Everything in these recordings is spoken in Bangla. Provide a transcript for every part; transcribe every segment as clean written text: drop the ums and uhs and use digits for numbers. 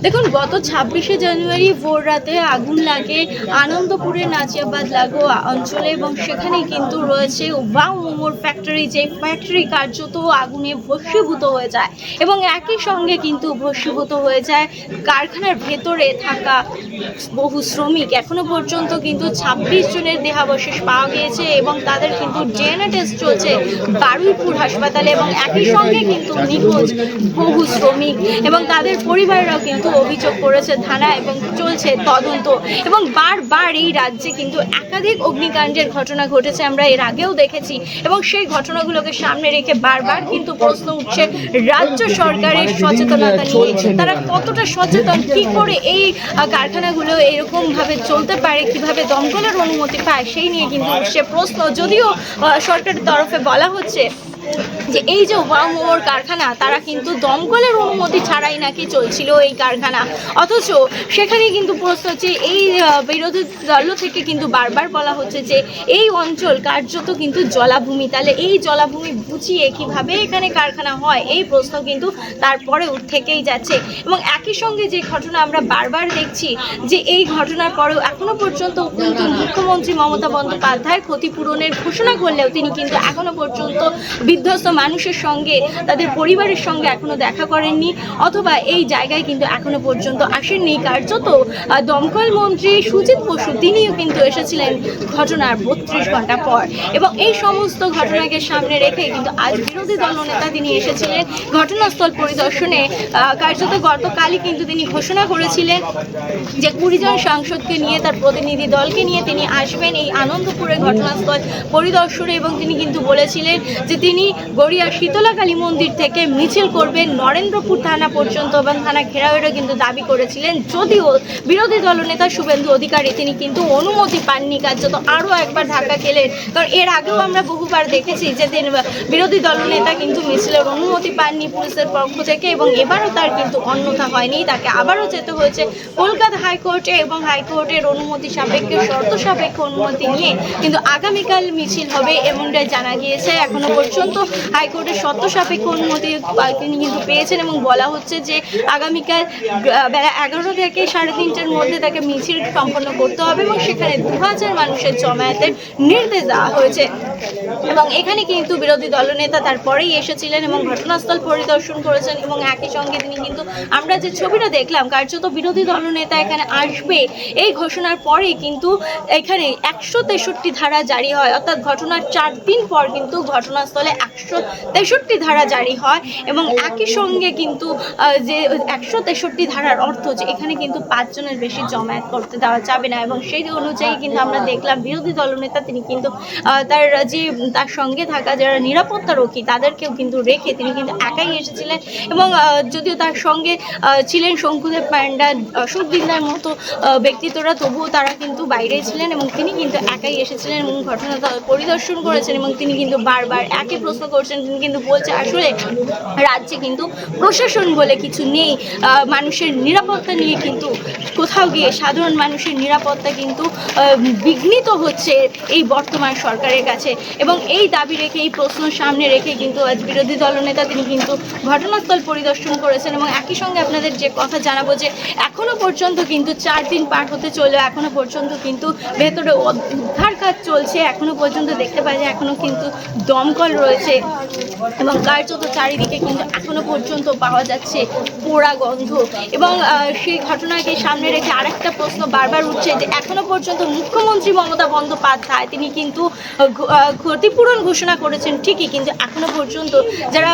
দেখুন, গত ২৬শে জানুয়ারি ভোর রাতে আগুন লাগে আনন্দপুরের নাজিয়াবাদ লাগো অঞ্চলে এবং সেখানে কিন্তু রয়েছে ওয়াও মোমোর ফ্যাক্টরি, যে ফ্যাক্টরি কার্যত আগুনে ভস্মীভূত হয়ে যায় এবং একই সঙ্গে কিন্তু ভস্মীভূত হয়ে যায় কারখানার ভেতরে থাকা বহু শ্রমিক। এখনো পর্যন্ত কিন্তু ২৬ জনের দেহাবশেষ পাওয়া গিয়েছে এবং তাদের কিন্তু ডিএনএ টেস্ট চলছে বারুইপুর হাসপাতালে এবং একই সঙ্গে কিন্তু নিখোঁজ বহু শ্রমিক এবং তাদের পরিবাররাও কিন্তু অভিযোগ করেছে থানায় এবং চলছে তদন্ত। এবং বারবার এই রাজ্যে কিন্তু একাধিক অগ্নিকাণ্ডের ঘটনা ঘটেছে, আমরা এর আগেও দেখেছি এবং সেই ঘটনাগুলোকে সামনে রেখে বারবার কিন্তু প্রশ্ন উঠছে রাজ্য সরকারের সচেতনতা নিয়ে। তারা কতটা সচেতন, কি করে এই কারখানাগুলো এরকম ভাবে চলতে পারে, কিভাবে দমকলের অনুমতি পায়, সেই নিয়ে কিন্তু উঠছে প্রশ্ন। যদিও সরকারের তরফে বলা হচ্ছে যে এই যে ওয়াও মোমোর কারখানা, তারা কিন্তু দমকলের অনুমতি ছাড়াই নাকি চলছিল এই কারখানা, অথচ সেখানে কিন্তু প্রশ্ন হচ্ছে এই বিরোধী দল থেকে কিন্তু বারবার বলা হচ্ছে যে এই অঞ্চল কার্যত কিন্তু জলাভূমি, তাহলে এই জলাভূমি বুঝিয়ে কিভাবে এখানে কারখানা হয়, এই প্রশ্ন কিন্তু তারপরে থেকেই যাচ্ছে। এবং একই সঙ্গে যে ঘটনা আমরা বারবার দেখছি যে এই ঘটনার পরেও এখনো পর্যন্ত কিন্তু মুখ্যমন্ত্রী মমতা বন্দ্যোপাধ্যায় ক্ষতিপূরণের ঘোষণা করলেও তিনি কিন্তু এখনো পর্যন্ত বিধ্বস্ত মানুষের সঙ্গে, তাদের পরিবারের সঙ্গে এখনো দেখা করেননি অথবা এই জায়গায় কিন্তু এখনো পর্যন্ত আসেননি। কার্যত দমকল মন্ত্রী সুজিত বসু তিনিও কিন্তু এসেছিলেন ঘটনার ৩২ ঘন্টা পর এবং এই সমস্ত ঘটনাকে সামনে রেখে কিন্তু আজ বিরোধী দলনেতা তিনি এসেছিলেন ঘটনাস্থল পরিদর্শনে। কার্যত গতকালই কিন্তু তিনি ঘোষণা করেছিলেন যে ২০ জন সাংসদকে নিয়ে, তার প্রতিনিধি দলকে নিয়ে তিনি আসবেন এই আনন্দপুরের ঘটনাস্থল পরিদর্শনে এবং তিনি কিন্তু বলেছিলেন যে তিনি গড়িয়া শীতলা কালী মন্দির থেকে মিছিল করবেন নরেন্দ্রপুর থানা পর্যন্ত এবং থানা ঘেরাওয়েরও কিন্তু দাবি করেছিলেন। যদিও বিরোধী দলনেতা শুভেন্দু অধিকারী তিনি কিন্তু অনুমতি পাননি, কার্যত আরও একবার ধাক্কা খেলেন। কারণ এর আগেও আমরা বহুবার দেখেছি যে বিরোধী দলনেতা কিন্তু মিছিলের অনুমতি পাননি পুলিশের পক্ষ থেকে এবং এবারও তার কিন্তু অন্যথা হয়নি, তাকে আবারও যেতে হয়েছে কলকাতা হাইকোর্টে এবং হাইকোর্টের অনুমতি সাপেক্ষে, শর্ত সাপেক্ষ অনুমতি নিয়ে কিন্তু আগামীকাল মিছিল হবে এমনটাই জানা গিয়েছে। এখনো পর্যন্ত হাইকোর্টের শর্ত সাপেক্ষ অনুমতি তিনি কিন্তু পেয়েছেন এবং বলা হচ্ছে যে আগামীকাল বেলা ১১টা থেকে ৩:৩০টার মধ্যে তাকে মিছিল সম্পন্ন করতে হবে এবং সেখানে ২০০০ মানুষের জমায়েতের নির্দেশ দেওয়া হয়েছে। এবং এখানে কিন্তু বিরোধী দলনেতা তারপরেই এসেছিলেন এবং ঘটনাস্থল পরিদর্শন করেছেন এবং একই সঙ্গে তিনি কিন্তু, আমরা যে ছবিটা দেখলাম, কার্যত বিরোধী দলনেতা এখানে আসবে এই ঘোষণার পরেই কিন্তু এখানে ১৬৩ ধারা জারি হয়, অর্থাৎ ঘটনার ৪ দিন পর কিন্তু ঘটনাস্থলে ১৬৩ ধারা জারি হয় এবং একই সঙ্গে কিন্তু যে ১৬৩ ধারার অর্থ যে এখানে কিন্তু ৫ জনের বেশি জমায়েত করতে দেওয়া যাবে না এবং সেই অনুযায়ী কিন্তু আমরা দেখলাম বিরোধী দলনেতা তিনি কিন্তু তার সঙ্গে থাকা যারা নিরাপত্তারক্ষী তাদেরকেও কিন্তু রেখে তিনি কিন্তু একাই এসেছিলেন এবং যদিও তার সঙ্গে ছিলেন শঙ্কুদেব পান্ডা, অশোক দিন্দার মতো ব্যক্তিত্বরা, তবুও তারা কিন্তু বাইরে ছিলেন এবং তিনি কিন্তু একাই এসেছিলেন এবং ঘটনা পরিদর্শন করেছেন এবং তিনি কিন্তু বারবার একই প্রশ্ন করছেন। তিনি কিন্তু বলছে আসলে রাজ্যে কিন্তু প্রশাসন বলে কিছু নেই, মানুষের নিরাপত্তা নিয়ে কিন্তু কোথাও গিয়ে সাধারণ মানুষের নিরাপত্তা কিন্তু বিঘ্নিত হচ্ছে এই বর্তমান সরকারের কাছে এবং এই দাবি রেখে, এই প্রশ্ন সামনে রেখে কিন্তু আজ বিরোধী দলনেতা তিনি কিন্তু ঘটনাস্থল পরিদর্শন করেছেন এবং একই সঙ্গে আপনাদের যে কথা জানাবো যে এখনো পর্যন্ত কিন্তু ৪ দিন পার হতে চললেও এখনো পর্যন্ত কিন্তু ভেতরে উদ্ধার কাজ চলছে। এখনো পর্যন্ত দেখতে পাই যে এখনো কিন্তু দমকল রয়েছে এবং কার্যত চারিদিকে কিন্তু এখনো পর্যন্ত পাওয়া যাচ্ছে পোড়া গন্ধ এবং সেই ঘটনাকে সামনে রেখে আরেকটা প্রশ্ন বারবার উঠছে যে এখনো পর্যন্ত মুখ্যমন্ত্রী মমতা বন্দ্যোপাধ্যায় তিনি কিন্তু ক্ষতিপূরণ ঘোষণা করেছেন ঠিকই, কিন্তু এখনো পর্যন্ত যারা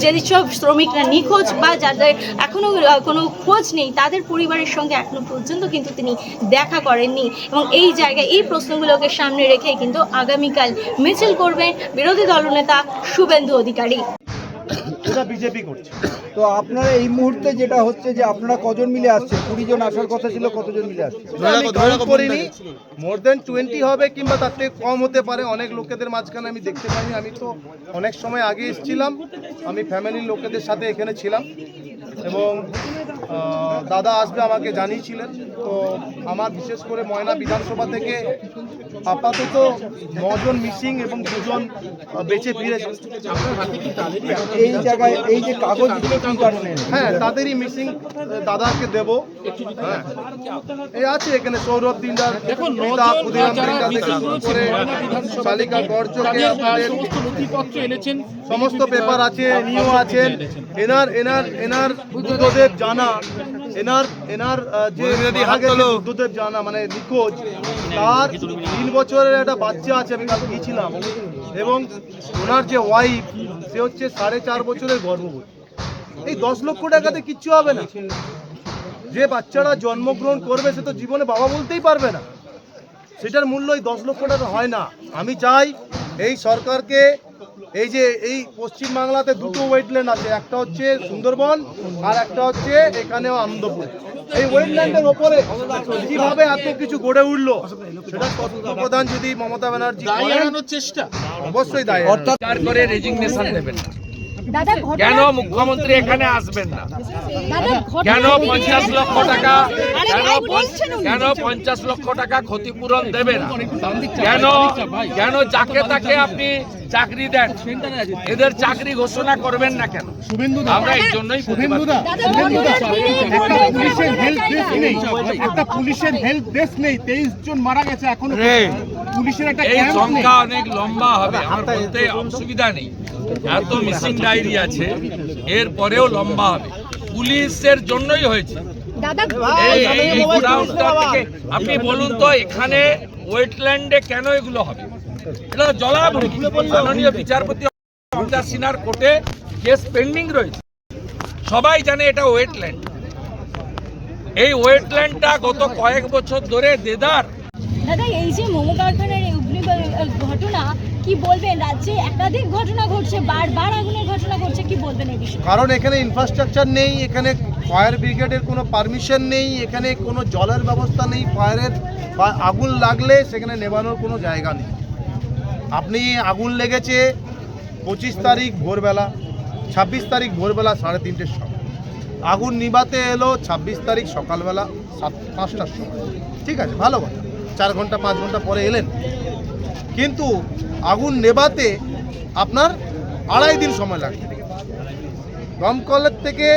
যেসব শ্রমিকরা নিখোঁজ বা যাদের এখনো কোনো খোঁজ নেই তাদের পরিবারের সঙ্গে এখনো পর্যন্ত কিন্তু তিনি দেখা করেননি এবং এই জায়গায় এই প্রশ্নগুলোকে সামনে রেখে কিন্তু আগামীকাল মিছিল করবেন বিরোধী দলনেতা শুভেন্দু অধিকারী। এটা বিজেপি করছে। তো আপনারা এই মুহূর্তে যেটা হচ্ছে যে আপনারা কজন মিলে আসছেন? ২০ জন আসার কথা ছিল, কতজন মিলে আসছে? আমি কাউন্ট করিনি, মোর দেন 20 হবে কিংবা তার থেকে কম হতে পারে। অনেক লোকেদের মাঝখানে আমি দেখতে পাইনি, আমি তো অনেক সময় আগে এসেছিলাম, আমি ফ্যামিলির লোকেদের সাথে এখানে ছিলাম এবং দাদা আসবে আমাকে জানিয়েছিলেন। তো আমার বিশেষ করে ময়না বিধানসভা থেকে আপাতত 9 জন মিসিং এবং 2 জন বেঁচে ফিরেছে। এই জায়গায় এই যে কাগজগুলো কি কারণে? হ্যাঁ, তাদেরই মিসিং দাদাকে দেব। হ্যাঁ, এই আছে এখানে সৌরভ দিনদার, পিতা ক্ষুদিরাম দিনদার থেকে শুরু করে শালিকা গড়চকে আপনাদের সমস্ত পেপার আছে, নিও আছেন। এনার বুদ্ধদেব জানা, এনার যে বুদ্ধদেব জানা মানে নিখোঁজ, তার 3 বছরের একটা বাচ্চা আছে, আমি কাল গিয়েছিলাম। এবং ওনার যে ওয়াইফ, সে হচ্ছে 4.5 বছরের গর্ভবতী। এই 10 লক্ষ টাকাতে কিচ্ছু হবে না। যে বাচ্চারা জন্মগ্রহণ করবে সে তো জীবনে বাবা বলতেই পারবে না, সেটার মূল্য এই 10 লক্ষ টাকা হয় না। আমি চাই এই সরকারকে, এই যে এই পশ্চিমবাংলাতে 2টো ওয়েটল্যান্ড আছে, একটা হচ্ছে সুন্দরবন আর একটা হচ্ছে এখানেও আনন্দপুর। এই ওয়েটল্যান্ডের ওপরে কিভাবে এত কিছু গড়ে উঠলো, সেটা তত্ত্বাবধান যদি মমতা ব্যানার্জি চেষ্টা, অবশ্যই দায়। অর্থাৎ করে রেজিগনেশন নেবেন না। দাদা কেন মুখ্যমন্ত্রী এখানে আসবেন না? কেন 50 লক্ষ টাকা কেন 50 লক্ষ টাকা ক্ষতিপূরণ দেবে না? কেন যাকে তাকে আপনি চাকরি দেন, এদের চাকরি ঘোষণা করবেন না কেন? আমরা এই জন্যই একটা পুলিশের হেল্প ডেস্ক নেই, 23 জন মারা গেছে, এখন পুলিশের একটা এই ক্যাম্প নেই। সংখ্যা অনেক লম্বা হবে, আমার বলতে অসুবিধা নেই। এত মিসিং ডায়েরি আছে, এর পরেও লম্বা হবে। পুলিশের জন্যই হয়েছে। এই গোডাউনটা থেকে আপনি বলুন তো, এখানে ওয়েটল্যান্ডে কেন এগুলো হবে? এটা জলাভূমি। মাননীয় বিচারপতি অমিতাভ সিনহার কোর্টে কেস পেন্ডিং রয়েছে, সবাই জানে এটা ওয়েটল্যান্ড। এই ওয়েটল্যান্ডটা গত কয়েক বছর ধরে দেদার। দাদা, এই যে মোমো কারখানার এই ঘটনা, কি বলবেন? রাজ্যে একাধিক ঘটনা ঘটছে, বারবার আগুনের ঘটনা ঘটছে, কি বলবেন এই বিষয়ে? কারণ এখানে ইনফ্রাস্ট্রাকচার নেই, এখানে ফায়ার ব্রিগেডের কোনো পারমিশন নেই, এখানে কোনো জলের ব্যবস্থা নেই। আগুন লাগলে সেখানে নেভানোর কোনো জায়গা নেই। আপনি আগুন লেগেছে 25 তারিখ ভোরবেলা, 26 তারিখ ভোরবেলা 3:30টার সময়। আগুন নিভাতে এলো 26 তারিখ সকালবেলা 5টার সময়। ঠিক আছে, ভালো কথা, 4 ঘন্টা 5 ঘন্টা পরে এলেন। কিন্তু আগুন নেভাতে আপনার 2.5 দিন সময় লাগে। দমকলের থেকে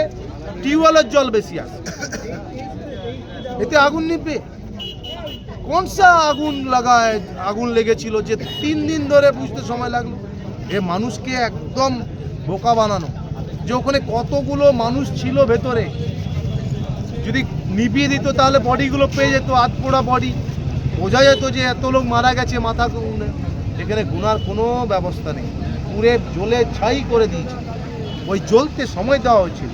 টিউবওয়েলের জল বেশি আসে, এতে আগুন নিবে? কোন সা আগুন লেগেছিল যে 3 দিন ধরে বুঝতে সময় লাগলো? এ মানুষকে একদম বোকা বানানো, যে ওখানে কতগুলো মানুষ ছিল ভেতরে। যদি নিভিয়ে দিত তাহলে বডিগুলো পেয়ে যেত, হাত পোড়া বডি, বোঝা যেত যে এত লোক মারা গেছে মাথা গুনে। এখানে গুনার কোনো ব্যবস্থা নেই, পুরে জ্বলে ছাই করে দিয়েছে। ওই জ্বলতে সময় দেওয়া হয়েছিল,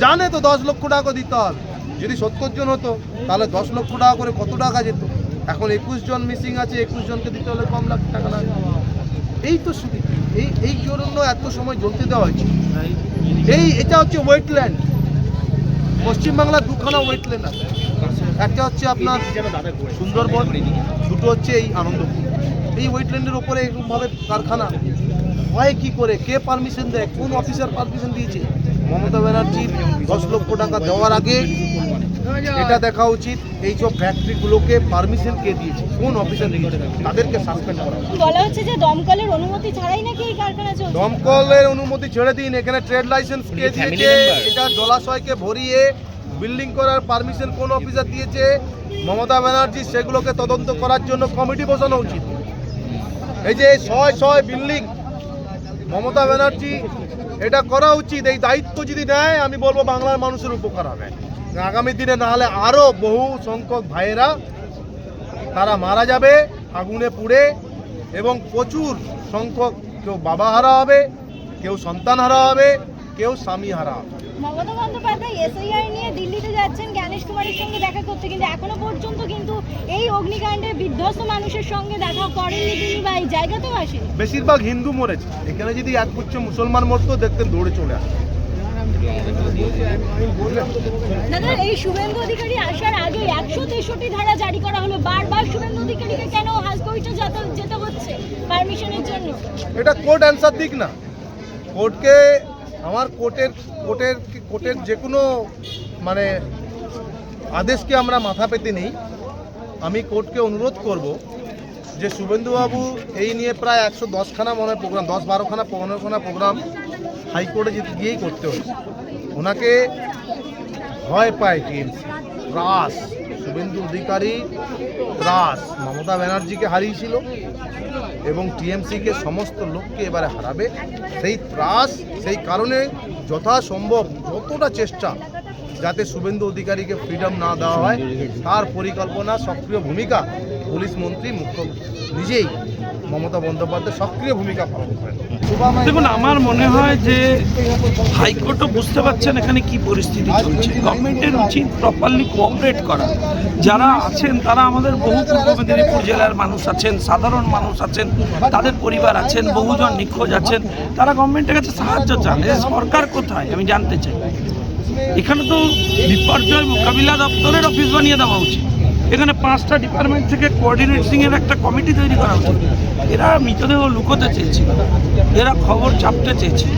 জানে তো 10 লক্ষ টাকা দিতে হবে। যদি 70 জন হতো তাহলে 10 লক্ষ টাকা করে কত টাকা যেত? এখন 21 জন মিসিং আছে, 21 জনকে দিতে হলে কম লাখ টাকা লাগে। এই তো সুবিধা, এই জন্য এত সময় জ্বলতে দেওয়া হয়েছে। এটা হচ্ছে ওয়েটল্যান্ড। পশ্চিমবাংলার 2খানা ওয়েটল্যান্ড আছে, একটা হচ্ছে আপনার সুন্দরবন, 2টো হচ্ছে এই আনন্দপুর। এই ওয়েটল্যান্ডের ওপরে এরকমভাবে কারখানা হয় কি করে? কে পারমিশন দেয়? কোন অফিসার পারমিশন দিয়েছে? মমতা ব্যানার্জির 10 লক্ষ টাকা দেওয়ার আগে এটা দেখা উচিত, এই সব ফ্যাক্টরিগুলোকে পারমিশন কে দিয়েছে, কোন অফিসার দিয়েছে, তাদেরকে সাসপেন্ড করা। বলা হচ্ছে যে দমকলের অনুমতি ছাড়াই নাকি এই কারখানা চলছে। দমকলের অনুমতি ছেড়ে দিন, এখানে ট্রেড লাইসেন্স কে দিয়েছে? এটা জলাশয়কে ভরিয়ে বিল্ডিং করার পারমিশন কোন অফিসার দিয়েছে? মমতা ব্যানার্জি সেগুলোকে তদন্ত করার জন্য কমিটি বসানো উচিত। এই যে 100 বিল্ডিং, মমতা ব্যানার্জি এটা করা উচিত। এই দায়িত্ব যদি নেয়, আমি বলবো বাংলার মানুষের উপকার হবে আগামী দিনে। না হলে আরও বহু সংখ্যক ভাইয়েরা তারা মারা যাবে আগুনে পুড়ে, এবং প্রচুর সংখ্যক কেউ বাবা হারা হবে, কেউ সন্তান হারা হবে, কেউ স্বামী হারা হবে। মমতা বন্দ্যোপাধ্যায় এসআইআর নিয়ে দিল্লিতে যাচ্ছেন জ্ঞানেশ কুমারের সঙ্গে দেখা করতে, কিন্তু এখনো পর্যন্ত কিন্তু এই অগ্নিকাণ্ডে বিধ্বস্ত মানুষের সঙ্গে দেখা করেননি তিনি, বা এই জায়গাতেও আসেনি। বেশিরভাগ হিন্দু মরেছে, এখানে যদি একগুচ্ছ মুসলমান মরতো দেখতেন দৌড়ে চলে আসে। দাদা, এই শুভেন্দু অধিকারী আসার আগে 163 ধারা জারি করা হলো, বারবার শুভেন্দু অধিকারীকে কেন হাসপাতালে যেতে হচ্ছে পারমিশনের জন্য? এটা কোর্ট অ্যান্সার দিক না। কোর্টকে আমার কোর্টের যে কোনো মানে আদেশকে আমরা মাথা পেতে নেই। আমি কোর্টকে অনুরোধ করব যে শুভেন্দুবাবু এই নিয়ে প্রায় 110খানা মনে হয় প্রোগ্রাম, 10-12খানা 15খানা প্রোগ্রাম হাইকোর্টে গিয়েই করতে হয়েছে। ওনাকে ভয় পায় টিএমসি, ত্রাস, শুভেন্দু অধিকারী ত্রাস মমতা ব্যানার্জিকে হারিয়েছিল এবং টিএমসিকে সমস্ত লোককে এবারে হারাবে। সেই ত্রাস, সেই কারণে যথাসম্ভব যতটা চেষ্টা যাতে শুভেন্দু অধিকারীকে ফ্রিডম না দেওয়া হয় তার পরিকল্পনা, সক্রিয় ভূমিকা পুলিশ মন্ত্রী নিজেই মমতা বন্দ্যোপাধ্যায় সক্রিয় ভূমিকা পালন করেন। দেখুন, আমার মনে হয় যে হাইকোর্টও বুঝতে পারছেন এখানে কি পরিস্থিতি চলছে। গভর্নমেন্টের উচিত প্রপারলি কোঅপারেট করা। যারা আছেন তারা আমাদের বহু পূর্ব মেদিনীপুর জেলার মানুষ আছেন, সাধারণ মানুষ আছেন, তাদের পরিবার আছেন, বহুজন নিখোঁজ আছেন, তারা গভর্নমেন্টের কাছে সাহায্য চান। সরকার কোথায় আমি জানতে চাই। এখানে তো বিপর্যয় মোকাবিলা দপ্তরের অফিস বানিয়ে দেওয়া উচিত। এখানে 5টা ডিপার্টমেন্ট থেকে কোঅর্ডিনেটিংয়ের একটা কমিটি তৈরি করা উচিত। এরা মৃতদেহ লুকোতে চেয়েছিল, এরা খবর চাপতে চেয়েছিল,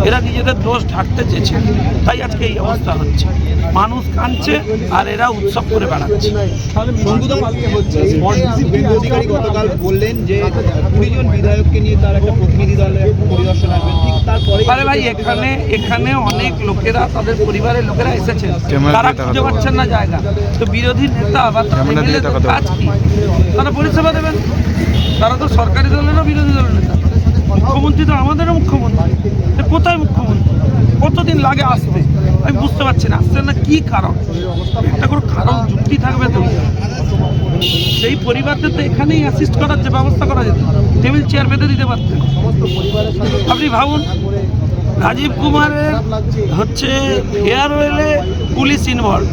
এরা নিজেদের দোষ ঢাকতে চেয়েছে, তাই আজকে এই অবস্থা হচ্ছে। মানুষ কাঁদছে আর এরা উৎসব করে বেড়াচ্ছে। গতকাল বললেন যে 20 জন বিধায়ককে নিয়ে তার একটা প্রতিনিধি দলের পরিদর্শন আসবেন, ঠিক তারপরে আরে ভাই, এখানে অনেক লোকেরা, তাদের পরিবারের লোকেরা এসেছেন, তারা খুঁজে পাচ্ছেন না জায়গা। তো বিরোধী নেতা বা কাজ কি? তারা পরিষেবা দেবেন। তারা তো সরকারি দলেরও বিরোধী দলের নেতা। মুখ্যমন্ত্রী তো আমাদেরও মুখ্যমন্ত্রী। কোথায় মুখ্যমন্ত্রী? কতদিন লাগে আসতে? আমি বুঝতে পারছি না, আসছেন না কি কারণ? একটা করে কারণ যুক্তি থাকবে তো। সেই পরিবারদের তো এখানেই অ্যাসিস্ট করার যে ব্যবস্থা করা যেত, টেবিল চেয়ার বেঁধে দিতে পারতেন। আপনি ভাবুন, রাজীব কুমারের হচ্ছে ফেয়ারওয়েলে পুলিশ ইনভলভ,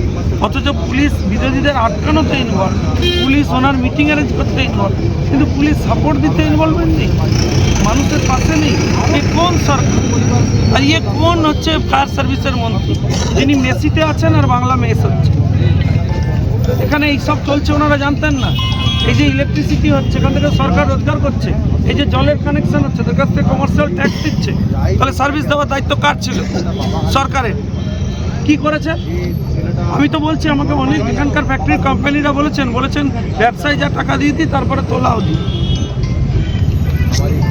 অথচ পুলিশ বিরোধীদের আটকানোতে ইনভলভ, পুলিশ ওনার মিটিং অ্যারেঞ্জ করতে ইনভলভ, কিন্তু পুলিশ সাপোর্ট দিতে ইনভলভমেন্ট নেই, মানুষের পাশে নেই। এ কোন সরকার? আর ইয়ে কোন হচ্ছে ফায়ার সার্ভিসের মন্ত্রী যিনি মেসিতে আছেন আর বাংলা মেস হচ্ছে? এখানে এইসব চলছে, ওনারা জানতেন না। এই যে ইলেকট্রিসিটি হচ্ছে, এখান থেকে সরকার রোজগার করছে। এই যে জলের কানেকশন হচ্ছে, তার কাছ থেকে কমার্শিয়াল ট্যাক্স দিচ্ছে। তাহলে সার্ভিস দেওয়ার দায়িত্ব কার ছিল? সরকারের। কি করেছে? আমি তো বলছি, আমাকে অনেক এখানকার ফ্যাক্টরি কোম্পানিরা বলেছেন ব্যবসায়ী যা টাকা দিয়ে দিই তারপরে তোলাও দিই।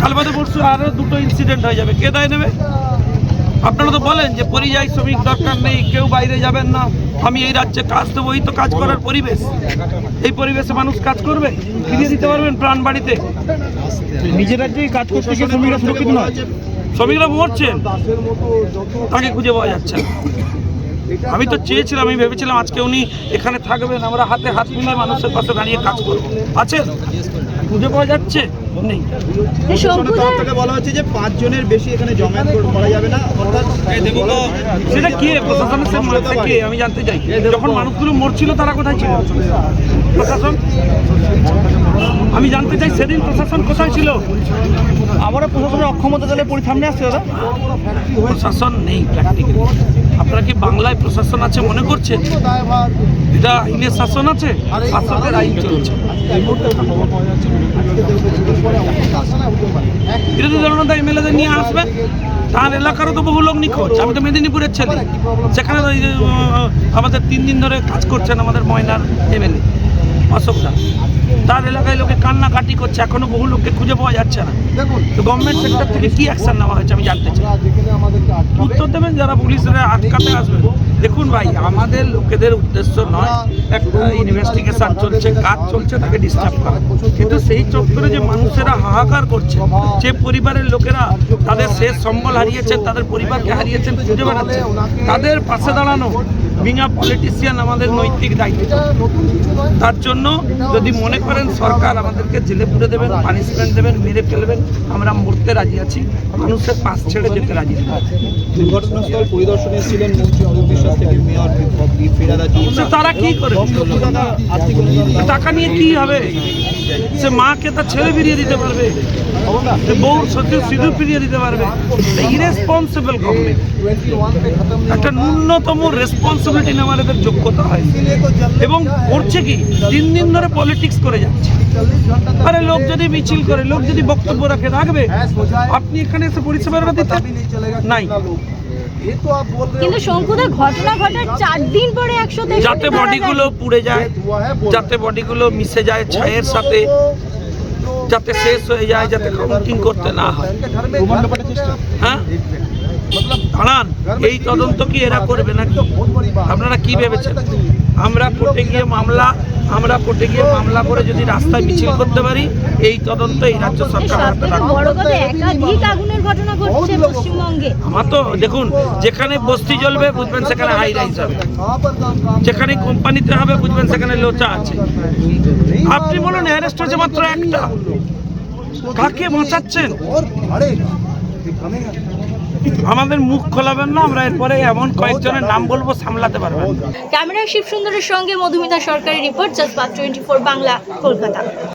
কাল বাদে পরশু আরও 2টো ইনসিডেন্ট হয়ে যাবে, কে দায় নেবে? আপনারা তো বলেন যে পরিযায়ী শ্রমিক দরকার নেই, কেউ বাইরে যাবেন না, আমি এই রাজ্যে কাজ দেবো। এই তো কাজ করার পরিবেশ। এই পরিবেশে মানুষ কাজ করবে, ফিরিয়ে দিতে পারবেন প্রাণ বাড়িতে? নিজের রাজ্যেই কাজ করতে গিয়ে শ্রমিকরা সুরক্ষিত নয়। শ্রমিকরা মরছেন, তাকে খুঁজে পাওয়া যাচ্ছে না। আমি তো চেয়েছিলাম, আমি ভেবেছিলাম আজকে উনি এখানে থাকবেন, আমরা হাতে হাত মিলিয়ে মানুষের পাশে দাঁড়িয়ে কাজ করব। আছেন? খুঁজে পাওয়া যাচ্ছে নেই। বলা হচ্ছে যে 5 জনের বেশি এখানে জমায়েত করা যাবে না, অর্থাৎ সেটা কে? প্রশাসনের সে মাত্রা কে? আমি জানতে চাই। যখন মানুষগুলো মরছিল তারা কোথায় ছিল? প্রশাসন, আমি জানতে চাই সেদিন প্রশাসন কোথায় ছিল? আমারও প্রশাসনের অক্ষমতা তাহলে সামনে আসছে দাদা। প্রশাসন নেই প্র্যাকটিক্যালি। আপনারা কি বাংলায় প্রশাসন আছে মনে করছেন? এটা আইনের শাসন আছে, শাসকের আইন চলছে। বিরোধী দলনেতা এমএলএদের নিয়ে আসবেন, তার এলাকারও তো বহু লোক নিখোঁজ। আমি তো মেদিনীপুরের ছেলে, সেখানে তো আমাদের 3 দিন ধরে কাজ করছেন আমাদের ময়নার এমএলএ অশোকদা। তার এলাকায় লোকে কান্নাকাটি করছে, এখনো বহু লোককে খুঁজে পাওয়া যাচ্ছে না। তো গভর্নমেন্ট সেক্টর থেকে কি অ্যাকশন নেওয়া হয়েছে আমি জানতে চাই। উত্তর দেবেন যারা পুলিশরা আটকাতে আসবে। দেখুন ভাই, আমাদের লোকেদের উদ্দেশ্য নয়, একটা ইনভেস্টিগেশন চলছে, কাজ চলছে, তাকে ডিস্টার্ব করা। কিন্তু সেই চক্করে যে মানুষেরা হাহাকার করছে, যে পরিবারের লোকেরা তাদের শেষ সম্বল হারিয়েছেন, তাদের পরিবারকে হারিয়েছেন, খুঁজে বেড়াচ্ছে, তাদের পাশে দাঁড়ানো বিনা পলিটিশিয়ান আমাদের নৈতিক দায়িত্ব। তার জন্য যদি মনে করেন সরকার আমাদেরকে জেলে পুরে দেবেন, পানিশমেন্ট দেবেন, মেরে ফেলবেন, আমরা মরতে রাজি আছি, মানুষের পাশ ছেড়ে যেতে রাজি আছি। দুর্ঘটনাস্থল পরিদর্শনে ছিলেন মন্ত্রী অরূপ বিশ্বাস থেকে মেয়র ফেরাদা। তারা কি করে? টাকা নিয়ে কি হবে? সে মাকে তার ছেলে ফিরিয়ে দিতে পারবে, বউর সত্যি সিঁদুর ফিরিয়ে দিতে পারবে। Irresponsible government. একটা ন্যূনতম রেসপন্সিবিলিটি নেওয়ার এদের যোগ্যতা হয় এবং করছে কি 3 দিন ধরে পলিটিক্স করে যাচ্ছে। আরে লোক যদি মিছিল করে, লোক যদি বক্তব্য রাখবে, আপনি এখানে এসে পরিষেবা দিতে নাই। ये तो आप बोल रहे हो কিন্তু শঙ্কুদা ঘটনা ঘটার 4 দিন পরে 123 যাতে বডিগুলো পুড়ে যায়, যাতে বডিগুলো মিশে যায় ছায়ের সাথে, যাতে শেষ হয়ে যায়, যাতে কাউন্টিং করতে না হয়। হ্যাঁ দাঁড়ান, এই তদন্ত কি এরা করবে নাকি? আপনারা কি ভেবেছেন আমরা কোর্টে গিয়ে মামলা করে যদি রাস্তায় মিছিল করতে পারি, এই তদন্ত এই রাজ্য সরকার হাতে সবথেকে রাখবে। বড় কথা একাধিক আগুনের ঘটনা ঘটছে পশ্চিমবঙ্গে। আমার তো দেখুন, যেখানে বস্তি জ্বলবে বুঝবেন সেখানে হাই রাইজ হবে, যেখানে কোম্পানিতে হবে বুঝবেন সেখানে লোচা আছে। আপনি বলুন অ্যারেস্ট হয়েছে মাত্র একটা, কাকে বাঁচাচ্ছেন? और बढ़ेगा दिखानेगा আমাদের মুখ খোলাবেন না, আমরা এরপরে এমন কয়েকজনের নাম বলবো সামলাতে পারবেন। ক্যামেরায় শিব সুন্দরের সঙ্গে মধুমিতা সরকারি রিপোর্ট, জাজবাত 24 বাংলা, কলকাতা।